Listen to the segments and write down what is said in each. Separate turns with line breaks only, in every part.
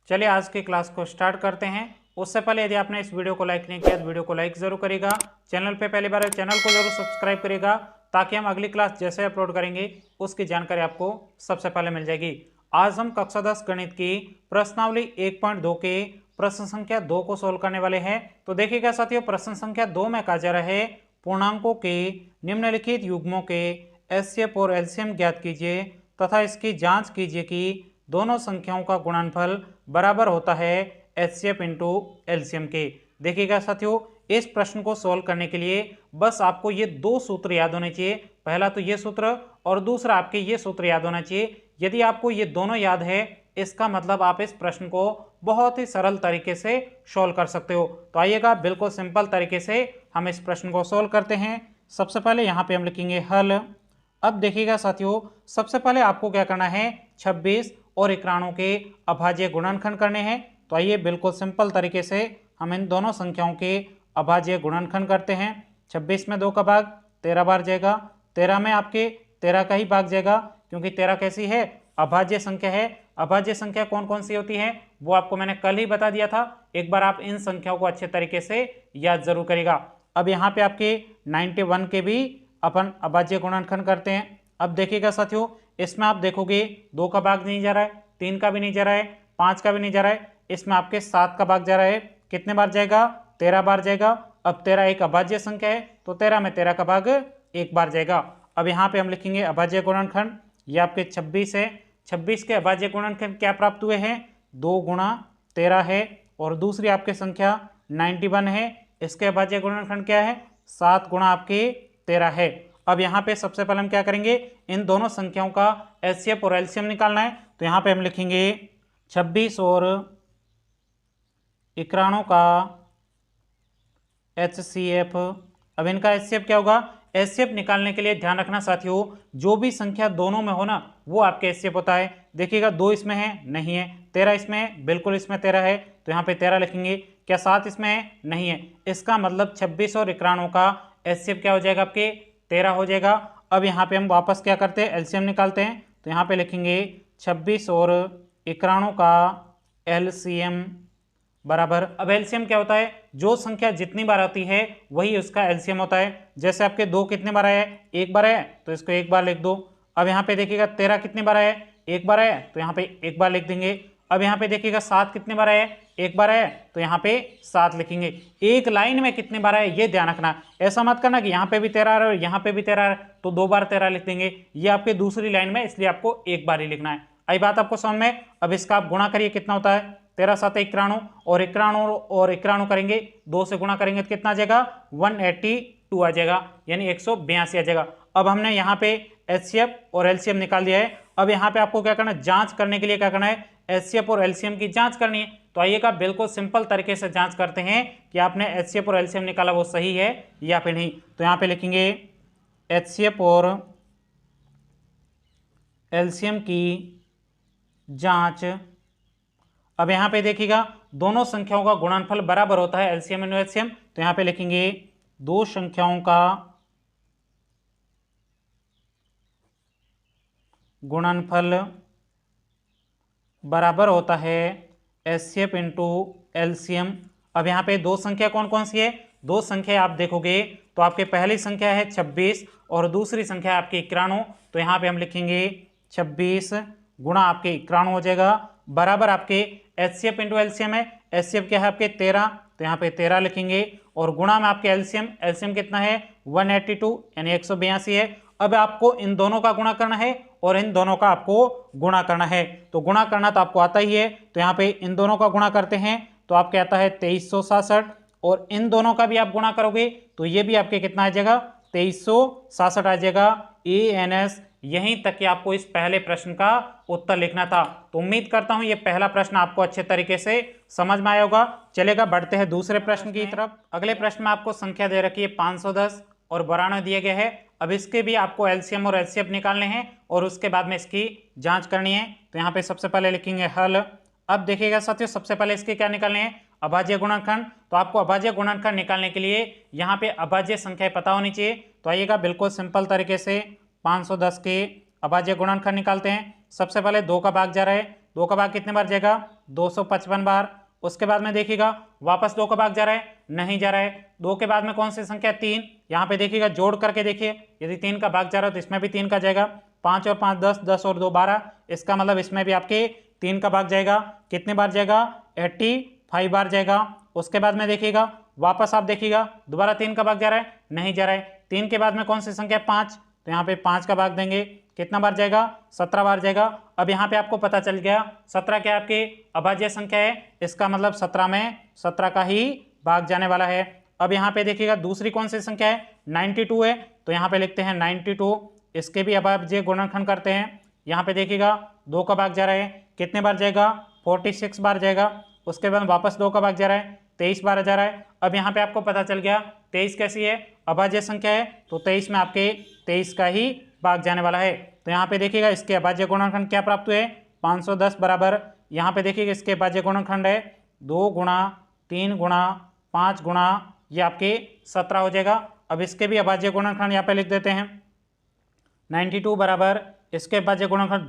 चलिए आज की क्लास को स्टार्ट करते हैं। उससे पहले यदि आपने इस वीडियो को लाइक नहीं किया तो वीडियो को लाइक जरूर करेगा। चैनल पे पहली बार है चैनल को जरूर सब्सक्राइब करेगा ताकि हम अगली क्लास जैसे अपलोड करेंगे उसकी जानकारी आपको सबसे पहले मिल जाएगी। आज हम कक्षा 10 गणित की प्रश्नावली 1.2 के प्रश्न संख्या 2 को सोल्व करने वाले हैं। तो देखिएगा साथियों, प्रश्न संख्या 2 में कहा जा रहा है पूर्णांकों के निम्नलिखित युग्मों के एचसीएफ और एलसीएम ज्ञात कीजिए तथा इसकी जांच कीजिए कि दोनों संख्याओं का गुणनफल बराबर होता है एचसीएफ इंटू एलसीएम के। देखिएगा साथियों, इस प्रश्न को सोल्व करने के लिए बस आपको ये दो सूत्र याद होने चाहिए। पहला तो ये सूत्र और दूसरा आपके ये सूत्र याद होना चाहिए। यदि आपको ये दोनों याद है इसका मतलब आप इस प्रश्न को बहुत ही सरल तरीके से सोल्व कर सकते हो। तो आइएगा बिल्कुल सिंपल तरीके से हम इस प्रश्न को सोल्व करते हैं। सबसे पहले यहाँ पे हम लिखेंगे हल। अब देखिएगा साथियों, सबसे पहले आपको क्या करना है, 26 और 91 के अभाज्य गुणनखंड करने हैं। तो आइए बिल्कुल सिंपल तरीके से हम इन दोनों संख्याओं के अभाज्य गुणनखंड करते हैं। 26 में 2 का भाग 13 बार जाएगा, 13 में आपके 13 का ही भाग जाएगा क्योंकि 13 कैसी है, अभाज्य संख्या है। अभाज्य संख्या कौन कौन सी होती है वो आपको मैंने कल ही बता दिया था। एक बार आप इन संख्याओं को अच्छे तरीके से याद जरूर करेगा। अब यहाँ पे आपके 91 के भी अपन अभाज्य गुणनखंड करते हैं। अब देखिएगा साथियों, इसमें आप देखोगे 2 का भाग नहीं जा रहा है, 3 का भी नहीं जा रहा है, 5 का भी नहीं जा रहा है, इसमें आपके 7 का भाग जा रहा है। कितने बार जाएगा, 13 बार जाएगा। अब 13 एक अभाज्य संख्या है तो 13 में 13 का भाग 1 बार जाएगा। अब यहाँ पे हम लिखेंगे अभाज्य गुणनखंड, ये आपके 26 है। 26 के अभाज्य गुणनखंड क्या प्राप्त हुए हैं, 2 गुणा 13 है। और दूसरी आपके संख्या 91 है, इसके अभाज्य गुणनखंड क्या है, 7 गुणा आपके 13 है। अब यहाँ पे सबसे पहले हम क्या करेंगे, इन दोनों संख्याओं का एचसीएफ और एलसीएम निकालना है। तो यहाँ पे हम लिखेंगे 26 और 91 का एचसीएफ। अब इनका एचसीएफ क्या होगा, एचसीएफ निकालने के लिए ध्यान रखना साथियों, जो भी संख्या दोनों में हो ना वो आपके एचसीएफ होता है। देखिएगा 2 इसमें है, नहीं है। 13 इसमें है, बिल्कुल इसमें 13 है तो यहाँ पे 13 लिखेंगे। क्या 7 इसमें है, नहीं है। इसका मतलब 26 और 91 का एचसीएफ क्या हो जाएगा, आपके 13 हो जाएगा। अब यहाँ पे हम वापस क्या करते हैं, एलसीएम निकालते हैं। तो यहाँ पे लिखेंगे 26 और 91 का एलसीएम बराबर। अब एलसीएम क्या होता है, जो संख्या जितनी बार आती है वही उसका एलसीएम होता है। जैसे आपके 2 कितने बार आया है, 1 बार आया है तो इसको 1 बार लिख दो। अब यहाँ पे देखिएगा 13 कितने बार आया है, 1 बार आया है तो यहाँ पे 1 बार लिख देंगे। अब यहाँ पे देखिएगा 7 कितने बार आया है, 1 बार आया है तो यहाँ पे 7 लिखेंगे। एक लाइन में कितने बार आया ये ध्यान रखना, ऐसा मत करना कि यहाँ पे भी 13 आ रहा है और यहाँ पे भी 13 आ रहा है तो 2 बार 13 लिख देंगे। ये आपके दूसरी लाइन में, इसलिए आपको 1 बार ही लिखना है। आई बात आपको समझ में। अब इसका आप गुणा करिए, कितना होता है, 13 7 91 और 91 करेंगे, 2 से गुणा करेंगे तो कितना आ जाएगा, 182 आ जाएगा, यानी 182 आ जाएगा। अब हमने यहाँ पे एचसीएफ और एलसीएम निकाल दिया है। अब यहाँ पे आपको क्या करना है, जांच करने के लिए क्या करना है, एचसीएफ और एलसीएम की जांच करनी है। तो आइएगा बिल्कुल सिंपल तरीके से जांच करते हैं कि आपने एचसीएफ और एलसीएम निकाला वो सही है या फिर नहीं। तो यहाँ पे लिखेंगे एचसीएफ और एलसीएम की जांच। अब यहाँ पे देखिएगा दोनों संख्याओं का गुणनफल बराबर होता है एलसीएम इंटू एचसीएम। तो यहाँ पे लिखेंगे दो संख्याओं का गुणनफल बराबर होता है एचसीएफ इंटू एलसीएम। अब यहाँ पे दो संख्या कौन कौन सी है, दो संख्या आप देखोगे तो आपके पहली संख्या है 26 और दूसरी संख्या है आपकी 91। तो यहाँ पे हम लिखेंगे 26 गुणा आपके 91 हो जाएगा, बराबर आपके एचसीएफ इंटू एलसीएम है। एचसीएफ क्या है आपके 13, तो यहाँ पे 13 लिखेंगे और गुणा में आपके एलसीएम, एलसीएम कितना है 182 यानी 182 है। अब आपको इन दोनों का गुणा करना है और इन दोनों का आपको गुणा करना है। तो गुणा करना तो आपको आता ही है, तो यहाँ पे इन दोनों का गुणा करते हैं तो आपके आता है 2367 और इन दोनों का भी आप गुणा करोगे तो ये भी आपके कितना आ जाएगा, 2367 आ जाएगा। ANS। यहीं तक कि आपको इस पहले प्रश्न का उत्तर लिखना था। तो उम्मीद करता हूं ये पहला प्रश्न आपको अच्छे तरीके से समझ में आया होगा। चलेगा बढ़ते हैं दूसरे प्रश्न की तरफ। अगले प्रश्न में आपको संख्या दे रखी है 510 और 92 दिए गए हैं। अब इसके भी आपको एलसीएम और एचसीएफ निकालने हैं और उसके बाद में इसकी जांच करनी है। तो यहाँ पे सबसे पहले लिखेंगे हल। अब देखिएगा साथियों, सबसे पहले इसके क्या निकालने हैं, अभाज्य गुणनखंड। तो आपको अभाज्य गुणनखंड निकालने के लिए यहाँ पे अभाज्य संख्याएं पता होनी चाहिए। तो आइएगा बिल्कुल सिंपल तरीके से 510 के अभाज्य गुणनखंड निकालते हैं। सबसे पहले 2 का भाग जा रहा है 2 का भाग कितने बार जाएगा, 255 बार। उसके बाद में देखिएगा वापस 2 का भाग जा रहा है, नहीं जा रहा है। 2 के बाद में कौन सी संख्या, 3। यहाँ पे देखिएगा जोड़ करके देखिए, यदि 3 का भाग जा रहा है तो इसमें भी 3 का जाएगा। 5 और 5 10, 10 और 2 12, इसका मतलब इसमें भी आपके 3 का भाग जाएगा। कितने बार जाएगा, 85 बार जाएगा। उसके बाद में देखिएगा वापस आप देखिएगा दोबारा 3 का भाग जा रहा है, नहीं जा रहा है। 3 के बाद में कौन सी संख्या, 5, तो यहाँ पे 5 का भाग देंगे। कितना बार जाएगा, 17 बार जाएगा। अब यहाँ पे आपको पता चल गया 17 क्या आपके अभाज्य संख्या है, इसका मतलब 17 में 17 का ही भाग जाने वाला है। अब यहाँ पे देखिएगा दूसरी कौन सी संख्या है, 92 है, तो यहाँ पे लिखते हैं 92, इसके भी अभाज्य गुणनखंड करते हैं। यहाँ पे देखिएगा 2 का भाग जा रहा है, कितने बार जाएगा, 46 बार जाएगा। उसके बाद वापस 2 का भाग जा रहा है, 23 बार जा रहा है। अब यहाँ पे आपको पता चल गया 23 कैसी है, अभाज्य संख्या है, तो 23 में आपके 23 का ही भाग जाने वाला है। तो यहाँ पे देखिएगा इसके अभाज्य गुणनखंड क्या प्राप्त हुए, 510 बराबर। यहाँ पे देखिएगा इसके अभाज्य गुणनखंड है 2 गुणा 3 गुणा 5 गुणा, ये आपके 17 हो जाएगा। अब इसके भी अभाज्य गुणनखंड यहाँ पे लिख देते हैं, 92 बराबर इसके अभाज्य गुणनखंड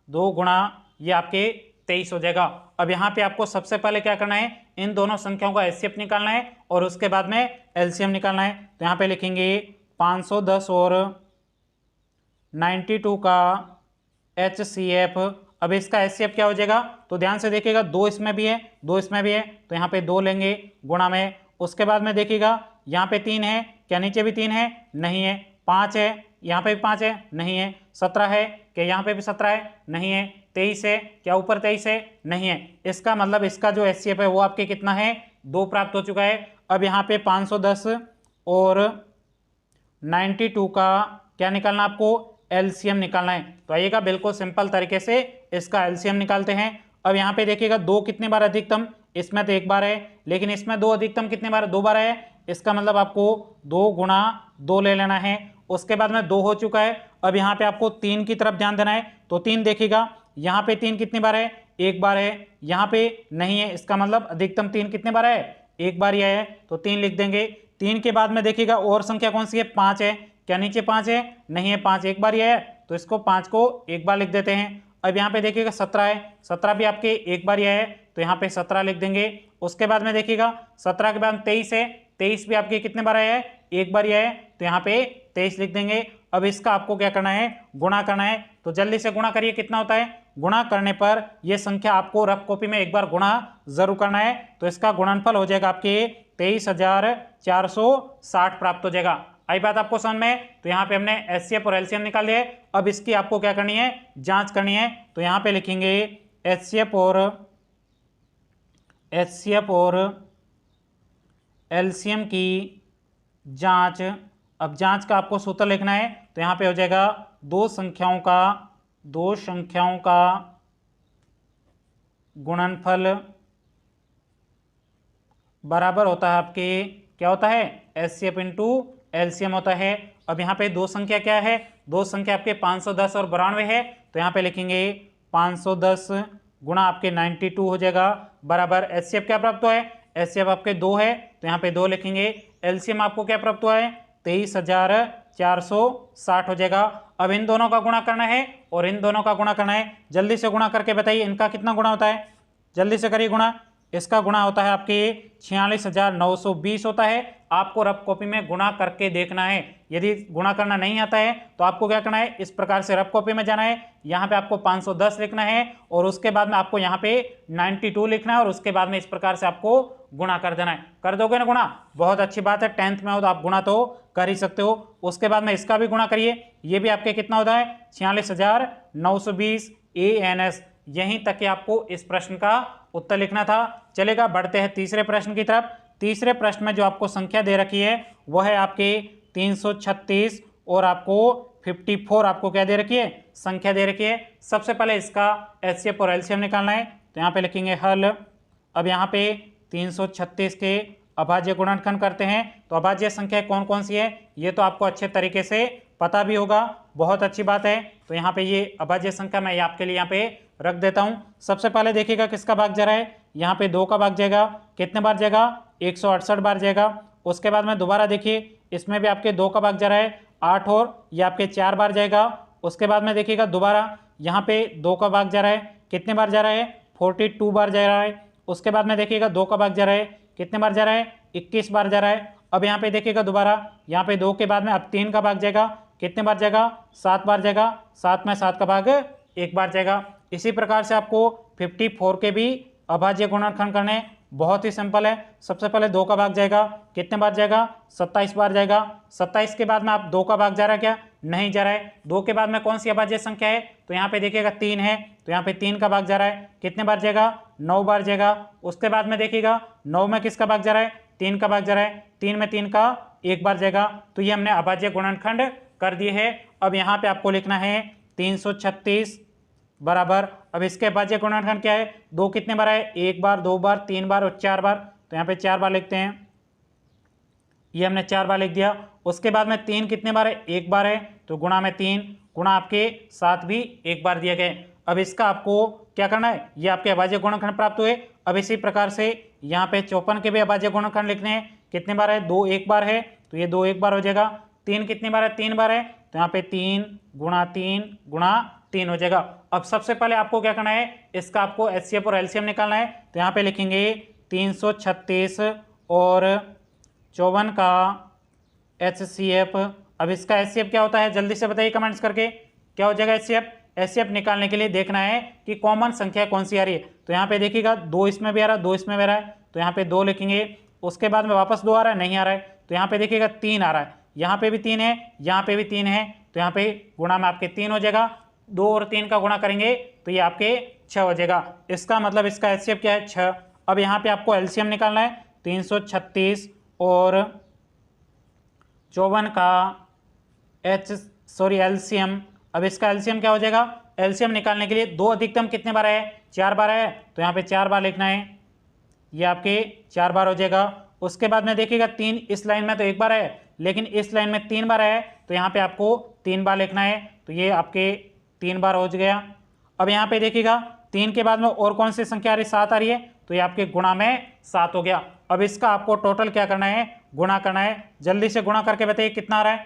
2 गुणा ये आपके 23 हो जाएगा। अब यहाँ पे आपको सबसे पहले क्या करना है, इन दोनों संख्याओं का एचसीएफ निकालना है और उसके बाद में एलसीएम निकालना है। तो यहाँ पे लिखेंगे 510 और 92 का एचसीएफ। अब इसका एचसीएफ क्या हो जाएगा, तो ध्यान से देखिएगा 2 इसमें भी है 2 इसमें भी है, तो यहाँ पे 2 लेंगे गुणा में। उसके बाद में देखिएगा यहाँ पे 3 है, क्या नीचे भी 3 है, नहीं है। 5 है, यहाँ पे भी 5 है, नहीं है। 17 है, क्या यहाँ पे भी 17 है, नहीं है। 23 है, क्या ऊपर 23 है, नहीं है। इसका मतलब इसका जो एचसीएफ है वो आपके कितना है, 2 प्राप्त हो चुका है। अब यहाँ पे 510 और 92 का क्या निकालना, आपको एलसीएम निकालना है। तो आइएगा बिल्कुल सिंपल तरीके से इसका एलसीएम निकालते हैं। अब यहाँ पे देखिएगा 2 कितने बार अधिकतम, इसमें तो 1 बार है, लेकिन इसमें 2 अधिकतम कितने बार, 2 बार है। इसका मतलब आपको 2 गुणा 2 ले लेना है। उसके बाद में 2 हो चुका है। अब यहाँ पे आपको 3 की तरफ ध्यान देना है, तो 3 देखिएगा यहाँ पे 3 कितनी बार है, 1 बार है, यहाँ पे नहीं है। इसका मतलब अधिकतम 3 कितने बार है, 1 बार ही है, तो 3 लिख देंगे। 3 के बाद में देखिएगा और संख्या कौन सी है, 5 है, क्या नीचे 5 है, नहीं है। 5 1 बार ही है, तो इसको 5 को 1 बार लिख देते हैं। अब यहाँ पे देखिएगा 17 है, 17 भी आपके 1 बार ही है, तो यहाँ पे 17 लिख देंगे। उसके बाद में देखिएगा 17 के बाद 23 है, 23 भी आपके कितने बार है, 1 बार ही है, तो यहाँ पे 23 लिख देंगे। अब इसका आपको क्या करना है, गुणा करना है। तो जल्दी से गुणा करिए, कितना होता है, गुणा करने पर यह संख्या आपको रफ कॉपी में एक बार गुणा जरूर करना है। तो इसका गुणनफल हो जाएगा आपके 23,460 प्राप्त हो जाएगा। आई बात आपको समझ में। तो यहाँ पे हमने एचसीएफ और एलसीएम निकाल लिया। अब इसकी आपको क्या करनी है, जांच करनी है। तो यहाँ पे लिखेंगे एचसीएफ और एलसीएम की जांच। अब जांच का आपको सूत्र लिखना है। तो यहाँ पे हो जाएगा दो संख्याओं का गुणनफल बराबर होता है आपके, क्या होता है, एचसीएफ इंटू एलसीएम होता है। अब यहाँ पे दो संख्या क्या है, दो संख्या आपके 510 और 92 है। तो यहाँ पे लिखेंगे 510 गुणा आपके 92 हो जाएगा बराबर एचसीएफ क्या प्राप्त हुआ है, एचसीएफ आपके 2 है, तो यहाँ पे 2 लिखेंगे। एलसीएम आपको क्या प्राप्त हुआ है, 23,460 हो जाएगा। अब इन दोनों का गुणा करना है और इन दोनों का गुणा करना है। जल्दी से गुणा करके बताइए इनका कितना गुणा होता है, जल्दी से करिए गुणा। इसका गुणा होता है आपके 46,920 होता है। आपको रफ कॉपी में गुणा करके देखना है। यदि गुणा करना नहीं आता है तो आपको क्या करना है, इस प्रकार से रफ कॉपी में जाना है। यहाँ पे आपको 510 लिखना है और उसके बाद में आपको यहाँ पे 92 लिखना है और उसके बाद में इस प्रकार से आपको गुणा कर देना है। कर दोगे ना गुणा, बहुत अच्छी बात है। 10th में हो तो आप गुणा तो कर ही सकते हो। उसके बाद में इसका भी गुणा करिए, ये भी आपके कितना होता है 46,920 ANS। यहीं तक कि आपको इस प्रश्न का उत्तर लिखना था। चलेगा, बढ़ते हैं तीसरे प्रश्न की तरफ। तीसरे प्रश्न में जो आपको संख्या दे रखी है वह है आपके 336 और आपको 54 आपको क्या दे रखी है, संख्या दे रखी है। सबसे पहले इसका एचसीएफ और एलसीएम निकालना है। तो यहाँ पे लिखेंगे हल। अब यहाँ पे 336 के अभाज्य गुणनखंड करते हैं। तो अभाज्य संख्या कौन कौन सी है ये तो आपको अच्छे तरीके से पता भी होगा, बहुत अच्छी बात है। तो यहाँ पे ये अभाज्य संख्या मैं आपके लिए यहाँ पे रख देता हूँ। सबसे पहले देखिएगा किसका भाग जा रहा है, यहाँ पे 2 का भाग जाएगा, कितने बार जाएगा, 168 बार जाएगा। उसके बाद में दोबारा देखिए इसमें भी आपके 2 का भाग जा रहा है 8 और ये आपके 4 बार जाएगा। उसके बाद में देखिएगा दोबारा यहाँ पे 2 का भाग जा रहा है, कितने बार जा रहा है, 42 बार जा रहा है। उसके बाद में देखिएगा 2 का भाग जा रहा है, कितने बार जा रहा है, 21 बार जा रहा है। अब यहाँ पे देखिएगा दोबारा, यहाँ पे 2 के बाद में अब 3 का भाग जाएगा, कितने बार जाएगा, 7 बार जाएगा, 7 में 7 का भाग 1 बार जाएगा। इसी प्रकार से आपको 54 के भी अभाज्य गुणनखंड करने, बहुत ही सिंपल है। सबसे पहले 2 का भाग जाएगा, कितने बार जाएगा, 27 बार जाएगा। 27 के बाद में आप 2 का भाग जा रहा है क्या, नहीं जा रहा है। 2 के बाद में कौन सी अभाज्य संख्या है, तो यहाँ पे देखिएगा 3 है, तो यहाँ पे 3 का भाग जा रहा है, कितने बार जाएगा, 9 बार जाएगा। उसके बाद में देखिएगा 9 में किसका भाग जा रहा है, 3 का भाग जा रहा है, 3 में 3 का 1 बार जाएगा। तो ये हमने अभाज्य गुणनखंड कर दिए है। अब यहाँ पे आपको लिखना है 336 बराबर, अब इसके अभाज्य गुणनखंड क्या है, 2 कितने बार है, 1 बार, 2 बार, 3 बार और 4 बार। तो यहाँ पे 4 बार लिखते हैं, ये हमने 4 बार लिख दिया। उसके बाद में 3 कितने बार है, 1 बार है, तो गुणा में 3, गुणा आपके साथ भी 1 बार दिए गए। अब इसका आपको क्या करना है, ये आपके अभाज्य गुणनखंड प्राप्त हुए। अब इसी प्रकार से यहाँ पे 54 के भी अभाज्य गुणनखंड लिखने हैं, कितने बार है, 2 1 बार है, तो ये 2 1 बार हो जाएगा। 3 कितनी बार है, 3 बार है, तो यहाँ पे 3 गुणा 3 गुणा 3 हो जाएगा। अब सबसे पहले आपको क्या करना है, इसका आपको एचसीएफ और एलसीएम निकालना है। तो यहाँ पे लिखेंगे 336 और 54 का एचसीएफ। अब इसका एचसीएफ क्या होता है, जल्दी से बताइए कमेंट्स करके, क्या हो जाएगा एचसीएफ। एचसीएफ निकालने के लिए देखना है कि कॉमन संख्या कौन सी आ रही है। तो यहाँ पे देखिएगा 2 इसमें भी आ रहा है, 2 इसमें भी आ रहा है, तो यहाँ पे 2 लिखेंगे। उसके बाद में वापस 2 आ रहा है, नहीं आ रहा है, तो यहाँ पे देखिएगा 3 आ रहा है, यहाँ पे भी 3 है, यहाँ पे भी 3 है, तो यहाँ पे गुणा में आपके 3 हो जाएगा। 2 और 3 का गुणा करेंगे तो ये आपके 6 हो जाएगा। इसका मतलब इसका एचसीएफ क्या है, 6। अब यहाँ पे आपको एलसीएम निकालना है, 336 और 54 का एलसीएम। अब इसका एलसीएम क्या हो जाएगा, एलसीएम निकालने के लिए 2 अधिकतम कितने बार है, 4 बार है, तो यहाँ पे 4 बार लिखना है, ये आपके 4 बार हो जाएगा। उसके बाद में देखिएगा 3 इस लाइन में तो 1 बार है, लेकिन इस लाइन में 3 बार है, तो यहाँ पे आपको 3 बार लिखना है, तो ये आपके 3 बार हो गया। अब यहाँ पे देखिएगा 3 के बाद में और कौन सी संख्या आ रही है, 7 आ रही है, तो ये आपके गुणा में 7 हो गया। अब इसका आपको टोटल क्या करना है, गुणा करना है। जल्दी से गुणा करके बताइए कितना आ रहा है,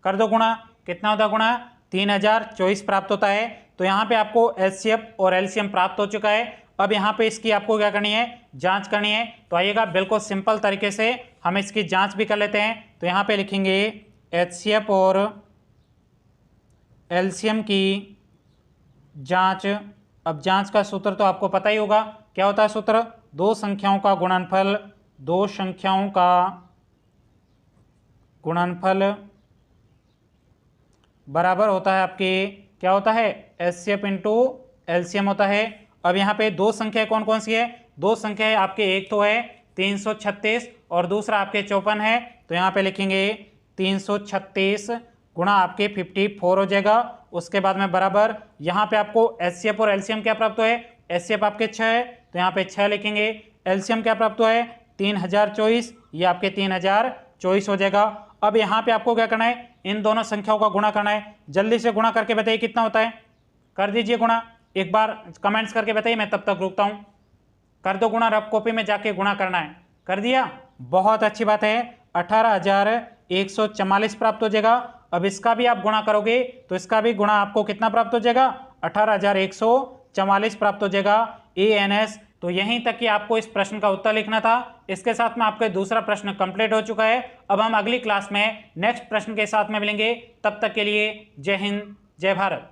कर दो गुणा, कितना होता है गुणा, 3024 प्राप्त होता है। तो यहाँ पे आपको एचसीएफ और एलसीएम प्राप्त हो चुका है। अब यहाँ पे इसकी आपको क्या करनी है, जांच करनी है। तो आइएगा बिल्कुल सिंपल तरीके से हम इसकी जांच भी कर लेते हैं। तो यहाँ पे लिखेंगे एचसीएफ और एलसीएम की जांच। अब जांच का सूत्र तो आपको पता ही होगा, क्या होता है सूत्र, 2 संख्याओं का गुणनफल, 2 संख्याओं का गुणनफल बराबर होता है आपके, क्या होता है, एचसीएफ इंटू एलसीएम होता है। अब यहाँ पे 2 संख्या कौन कौन सी है, 2 संख्या है आपके, एक तो है 336 और दूसरा आपके 54 है। तो यहाँ पे लिखेंगे 336 गुणा आपके 54 हो जाएगा। उसके बाद में बराबर यहाँ पे आपको एचसीएफ और एलसीएम क्या प्राप्त हुआ है, एचसीएफ आपके 6 है, तो यहाँ पे 6 लिखेंगे। एलसीएम क्या प्राप्त हुआ है, 3024, ये आपके 3024 हो जाएगा। अब यहाँ पे आपको क्या करना है, इन दोनों संख्याओं का गुणा करना है। जल्दी से गुणा करके बताइए कितना होता है, कर दीजिए गुणा, एक बार कमेंट्स करके बताइए, मैं तब तक रुकता हूँ। कर दो गुणा, रफ कॉपी में जाके गुणा करना है, कर दिया, बहुत अच्छी बात है, 18144 प्राप्त हो जाएगा। अब इसका भी आप गुणा करोगे तो इसका भी गुणा आपको कितना प्राप्त हो जाएगा, 18144 प्राप्त हो जाएगा, ANS। तो यहीं तक कि आपको इस प्रश्न का उत्तर लिखना था। इसके साथ में आपका दूसरा प्रश्न कंप्लीट हो चुका है। अब हम अगली क्लास में नेक्स्ट प्रश्न के साथ में मिलेंगे, तब तक के लिए जय हिंद, जय भारत।